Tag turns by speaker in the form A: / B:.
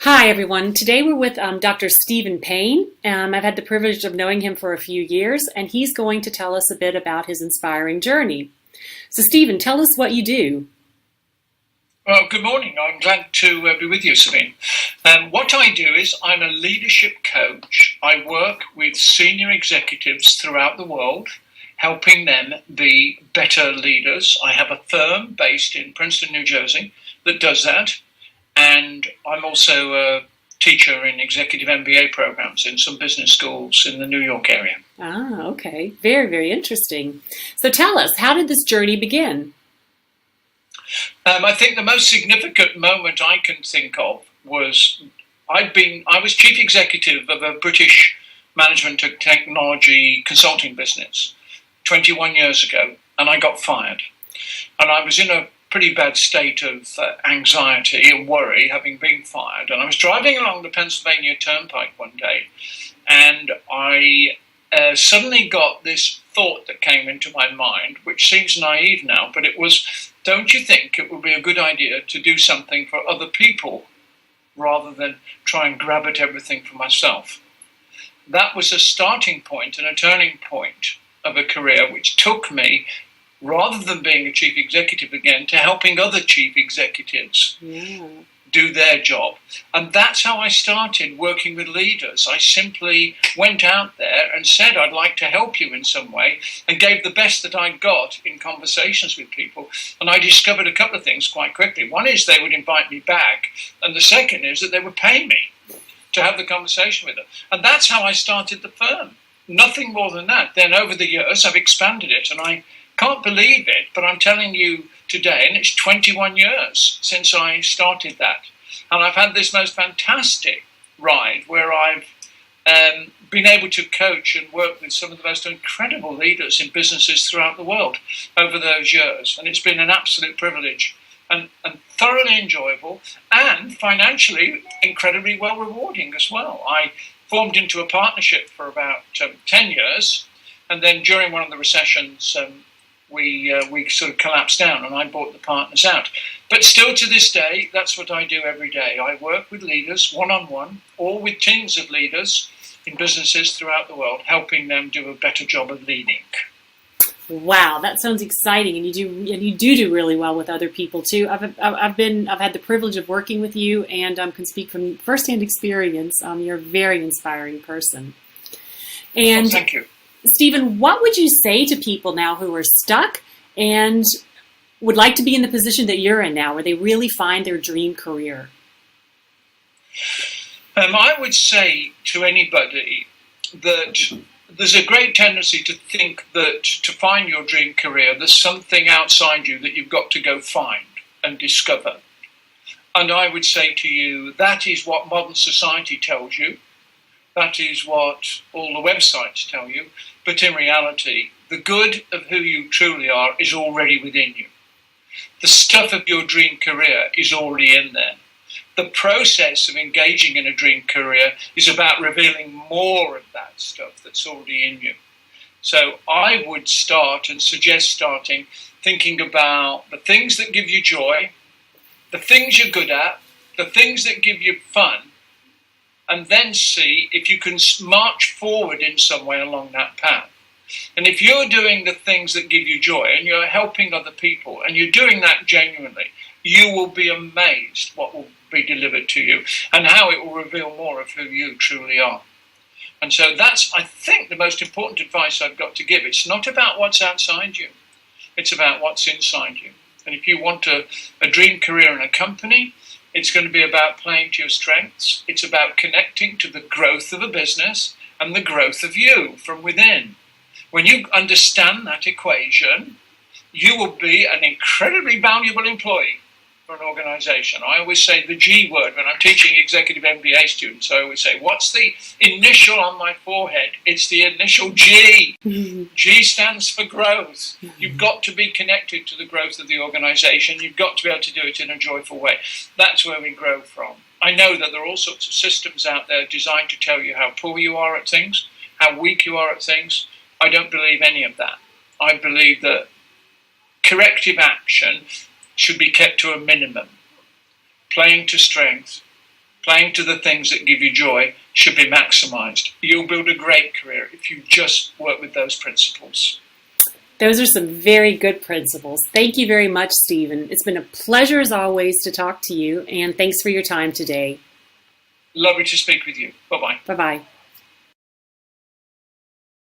A: Hi, everyone. Today we're with Dr. Stephen Payne. I've had the privilege of knowing him for a few years, and he's going to tell us a bit about his inspiring journey. So, Stephen, tell us what you do.
B: Well, good morning. I'm glad to be with you, Sabine. What I do is I'm a leadership coach. I work with senior executives throughout the world, helping them be better leaders. I have a firm based in Princeton, New Jersey, that does that. And I'm also a teacher in executive MBA programs in some business schools in the New York area.
A: Ah, okay. Very, very interesting. So tell us, how did this journey begin?
B: I think the most significant moment I can think of was I was chief executive of a British management and technology consulting business 21 years ago, and I got fired. And I was in a pretty bad state of anxiety and worry, having been fired. And I was driving along the Pennsylvania Turnpike one day, and I suddenly got this thought that came into my mind, which seems naive now, but it was, don't you think it would be a good idea to do something for other people rather than try and grab at everything for myself? That was a starting point and a turning point of a career which took me, rather than being a chief executive again, to helping other chief executives do their job. And that's how I started working with leaders. I simply went out there and said, I'd like to help you in some way, and gave the best that I got in conversations with people. And I discovered a couple of things quite quickly. One is they would invite me back, and the second is that they would pay me to have the conversation with them. And that's how I started the firm. Nothing more than that. Then over the years, I've expanded it, and I can't believe it, but I'm telling you today, and it's 21 years since I started that. And I've had this most fantastic ride where I've been able to coach and work with some of the most incredible leaders in businesses throughout the world over those years. And it's been an absolute privilege and thoroughly enjoyable, and financially incredibly well rewarding as well. I formed into a partnership for about 10 years, and then during one of the recessions, we sort of collapsed down, and I bought the partners out. But still to this day, that's what I do every day. I work with leaders one-on-one, or with teams of leaders in businesses throughout the world, helping them do a better job of leading.
A: Wow, that sounds exciting, and you do really well with other people too. I've had the privilege of working with you, and can speak from firsthand experience. You're a very inspiring person. And
B: well, thank you.
A: Stephen, what would you say to people now who are stuck and would like to be in the position that you're in now, where they really find their dream career?
B: I would say to anybody that there's a great tendency to think that to find your dream career, there's something outside you that you've got to go find and discover. And I would say to you, that is what modern society tells you. That is what all the websites tell you. But in reality, the good of who you truly are is already within you. The stuff of your dream career is already in there. The process of engaging in a dream career is about revealing more of that stuff that's already in you. So I would start and suggest starting thinking about the things that give you joy, the things you're good at, the things that give you fun, and then see if you can march forward in some way along that path. And if you're doing the things that give you joy and you're helping other people and you're doing that genuinely, you will be amazed what will be delivered to you and how it will reveal more of who you truly are. And so that's, I think, the most important advice I've got to give. It's not about what's outside you. It's about what's inside you. And if you want a dream career in a company, it's going to be about playing to your strengths. It's about connecting to the growth of a business and the growth of you from within. When you understand that equation, you will be an incredibly valuable employee for an organization. I always say the G word when I'm teaching executive MBA students. I always say, what's the initial on my forehead? It's the initial G. G stands for growth. You've got to be connected to the growth of the organization. You've got to be able to do it in a joyful way. That's where we grow from. I know that there are all sorts of systems out there designed to tell you how poor you are at things, how weak you are at things. I don't believe any of that. I believe that corrective action should be kept to a minimum. Playing to strength, playing to the things that give you joy should be maximized. You'll build a great career if you just work with those principles.
A: Those are some very good principles. Thank you very much, Stephen. It's been a pleasure as always to talk to you, and thanks for your time today.
B: Lovely to speak with you. Bye-bye.
A: Bye-bye.